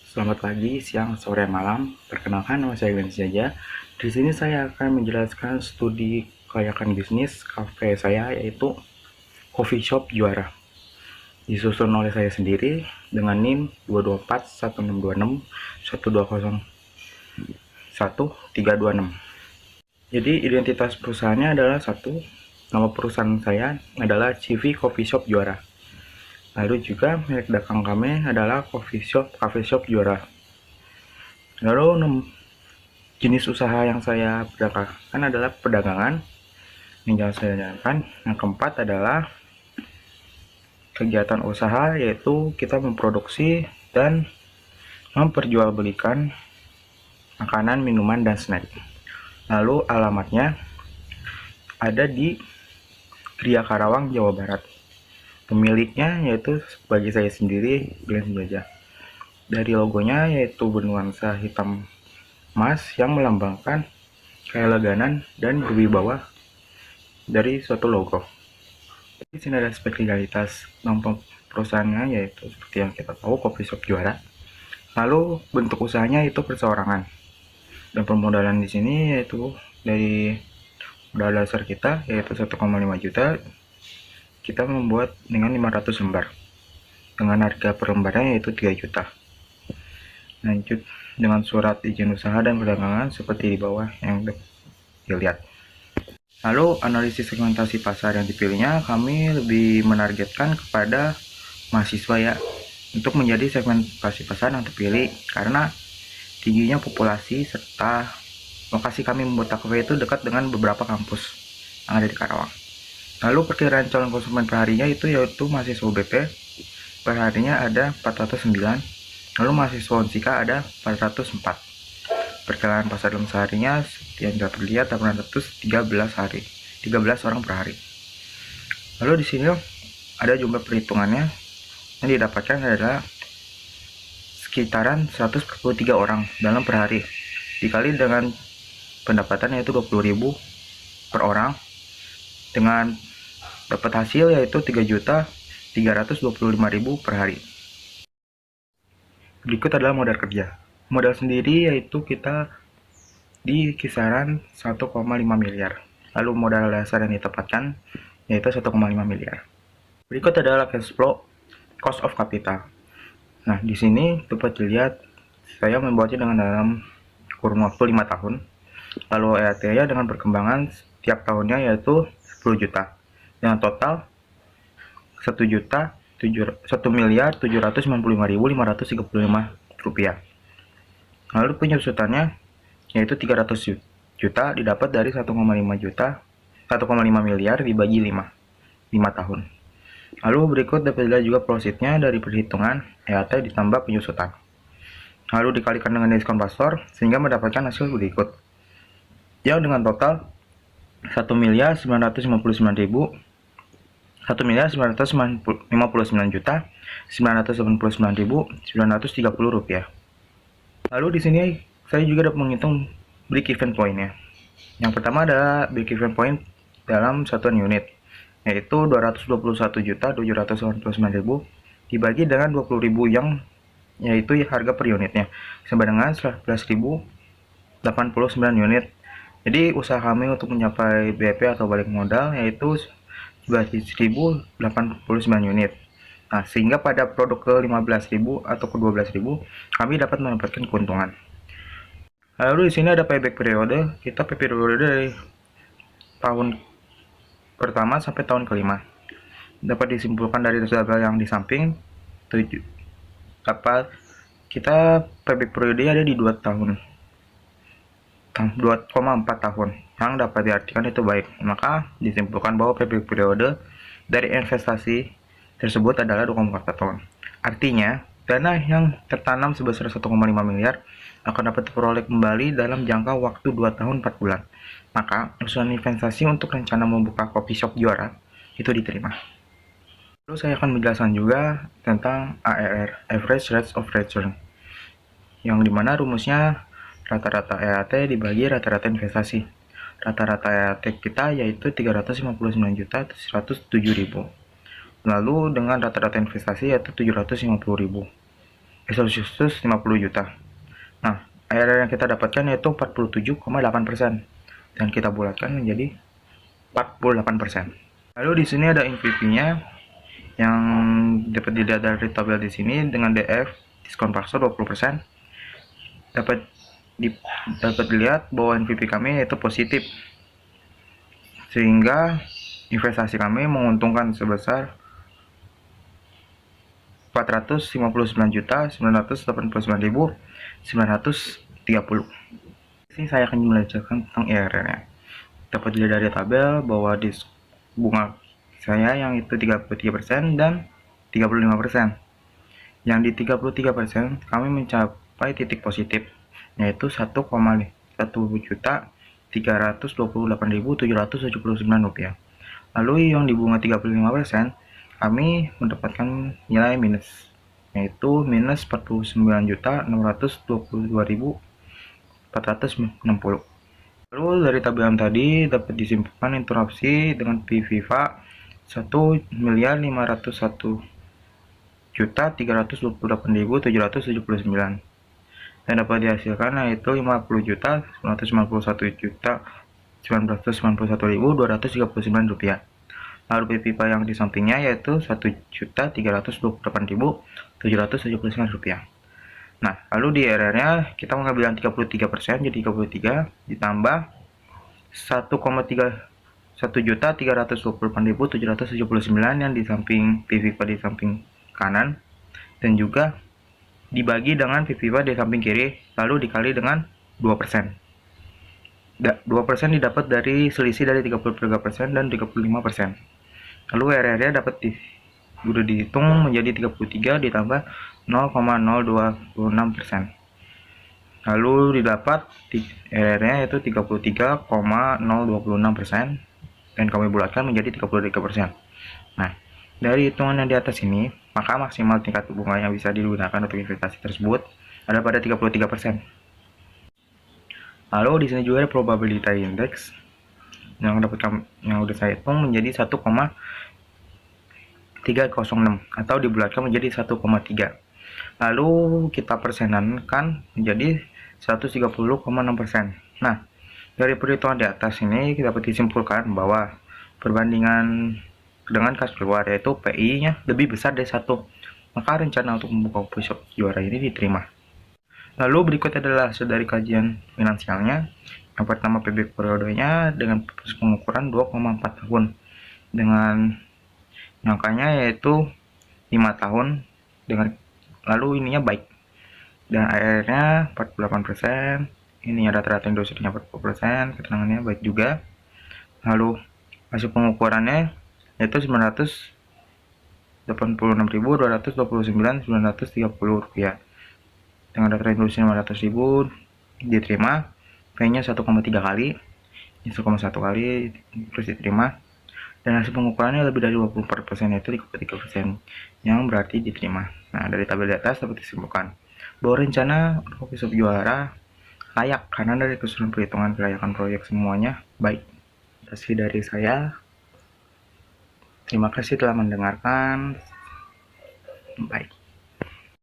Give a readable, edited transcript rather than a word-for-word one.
Selamat pagi, siang, sore, malam. Perkenalkan, nama saya Glenn Saja. Di sini saya akan menjelaskan studi kelayakan bisnis kafe saya, yaitu Coffee Shop Juara. Disusun oleh saya sendiri dengan NIM 224 1626 1201 326. Jadi identitas perusahaannya adalah satu, nama perusahaan saya adalah CV Coffee Shop Juara. Lalu juga merek dagang kami adalah Coffee Shop Juara. Lalu jenis usaha yang saya pedagangkan adalah perdagangan yang saya jalankan. Yang keempat adalah kegiatan usaha, yaitu kita memproduksi dan memperjualbelikan makanan, minuman, dan snack. Lalu alamatnya ada di Gria Karawang, Jawa Barat. Pemiliknya yaitu bagi saya sendiri, Glenn Jaja. Dari logonya yaitu bernuansa hitam emas yang melambangkan keeleganan dan berwibawa dari suatu logo. Di sini ada spek legalitas nama perusahaannya, yaitu seperti yang kita tahu, Coffee Shop Juara. Lalu bentuk usahanya itu perseorangan. Dan permodalan di sini yaitu dari modal dasar kita yaitu 1,5 juta. Kita membuat dengan 500 lembar. Dengan harga per lembarnya yaitu 3 juta. Lanjut dengan surat izin usaha dan perdagangan seperti di bawah yang dilihat. Lalu analisis segmentasi pasar yang dipilihnya, kami lebih menargetkan kepada mahasiswa ya, untuk menjadi segmentasi pasar yang terpilih karena tingginya populasi serta lokasi kami membuat kafe itu dekat dengan beberapa kampus yang ada di Karawang. Lalu perkiraan calon konsumen perharinya itu yaitu mahasiswa UBP perharinya ada 409, lalu mahasiswa Unsika ada 404. Perkiraan pasar dalam seharinya yang dapat dilihat 813 hari, 13 orang per hari. Lalu di sini ada jumlah perhitungannya yang didapatkan adalah sekitaran 143 orang dalam per hari dikali dengan pendapatan yaitu 20.000 per orang, dengan dapat hasil yaitu 3.325.000 per hari. Berikut adalah modal kerja. Modal sendiri yaitu kita di kisaran 1,5 miliar. Lalu modal dasar yang ditempatkan yaitu 1,5 miliar. Berikut adalah cash flow, cost of capital. Nah, di sini dapat dilihat saya membuatnya dengan dalam kurun waktu 5 tahun. Lalu EAT-nya dengan perkembangan setiap tahunnya yaitu 10 juta. Dengan total 1.795.535 rupiah. Lalu penyusutannya yaitu 300 juta didapat dari 1,5 miliar dibagi 5 tahun. Lalu berikut dapat dilihat juga profitnya dari perhitungan EAT ditambah penyusutan. Lalu dikalikan dengan diskon pasar sehingga mendapatkan hasil berikut. Yang dengan total 1.959.930 rupiah. Lalu di sini saya juga dapat menghitung break even point-nya. Yang pertama adalah break even point dalam satuan unit, yaitu 221.789.000 dibagi dengan 20.000 yang yaitu harga per unitnya sama dengan 11.089 unit. Jadi usaha kami untuk mencapai BP atau balik modal yaitu 11.089 unit. Nah, sehingga pada produk ke 15.000 atau ke 12.000 kami dapat mendapatkan keuntungan. Lalu di sini ada payback periode. Kita payback periode dari tahun pertama sampai tahun kelima. Dapat disimpulkan dari tabel yang di samping. Dapat kita payback periode ada di 2 tahun. 2,4 tahun yang dapat diartikan itu baik. Maka disimpulkan bahwa payback periode dari investasi tersebut adalah 2,4 tahun. Artinya, dana yang tertanam sebesar 1,5 miliar akan dapat diperoleh kembali dalam jangka waktu 2 tahun 4 bulan. Maka, usulan investasi untuk rencana membuka coffee shop Juara itu diterima. Lalu saya akan menjelaskan juga tentang ARR, Average Rate of Return, yang dimana rumusnya rata-rata EAT dibagi rata-rata investasi. Rata-rata EAT kita yaitu 359.107.000. Lalu dengan rata-rata investasi yaitu 750.000. Agustus 50 juta. Nah, ARR yang kita dapatkan yaitu 47,8% dan kita bulatkan menjadi 48%. Lalu di sini ada MVP-nya yang dapat dilihat dari tabel di sini dengan DF diskon paksa 20%. Dapat dilihat bahwa MVP kami yaitu positif, sehingga investasi kami menguntungkan sebesar 499.989.930. Sini saya akan menjelaskan tentang IRR-nya. Dapat dilihat dari tabel bahwa di bunga saya yang itu 33% dan 35%. Yang di 33% kami mencapai titik positif, yaitu 1,1.328.779 rupiah. Lalu yang di bunga 35% kami mendapatkan nilai minus, yaitu minus 49.622.460. Lalu dari tabel tadi dapat disimpulkan interupsi dengan PVIVA 1.501.328.779 dan dapat dihasilkan yaitu 50.991.991.239 rupiah. Lalu PVIVA yang di sampingnya yaitu 1.328.779 rupiah. Nah, lalu di IRR-nya kita mengambil yang 33%, jadi 33 ditambah 1.328.779 yang di samping PVIVA di samping kanan, dan juga dibagi dengan PVIVA di samping kiri, lalu dikali dengan 2%. 2% didapat dari selisih dari 33% dan 35%. Lalu IRR-nya dapat udah dihitung menjadi 33 ditambah 0,026%. Lalu didapat IRR-nya yaitu 33,026% dan kami bulatkan menjadi 33%. Nah, dari hitungan yang di atas ini, maka maksimal tingkat bunga yang bisa digunakan untuk investasi tersebut ada pada 33%. Lalu di sini juga ada probability index yang udah saya hitung menjadi 1,306 atau dibulatkan menjadi 1,3. Lalu kita persenankan menjadi 130,6%. Nah, dari perhitungan di atas ini kita dapat disimpulkan bahwa perbandingan dengan kas keluar yaitu PI-nya lebih besar dari 1, maka rencana untuk membuka coffee shop juara ini diterima. Lalu berikut adalah hasil dari kajian finansialnya. Yang pertama, PB periodenya dengan pengukuran 2,4 tahun dengan angkanya yaitu 5 tahun dengan lalu ininya baik, dan ARR-nya 48%, ini rata-rata industrinya 40%, keterangannya baik juga. Lalu hasil pengukurannya yaitu 986.229.930 rupiah dengan rata-rata industri 500.000 diterima, P-nya 1,3 kali, 1,1 kali terus diterima, dan hasil pengukurannya lebih dari 24%, yaitu 33%, yang berarti diterima. Nah, dari tabel di atas dapat disimpulkan bahwa rencana coffee shop juara layak karena dari keseluruhan perhitungan kelayakan proyek semuanya baik. Terima kasih dari saya. Terima kasih telah mendengarkan. Baik.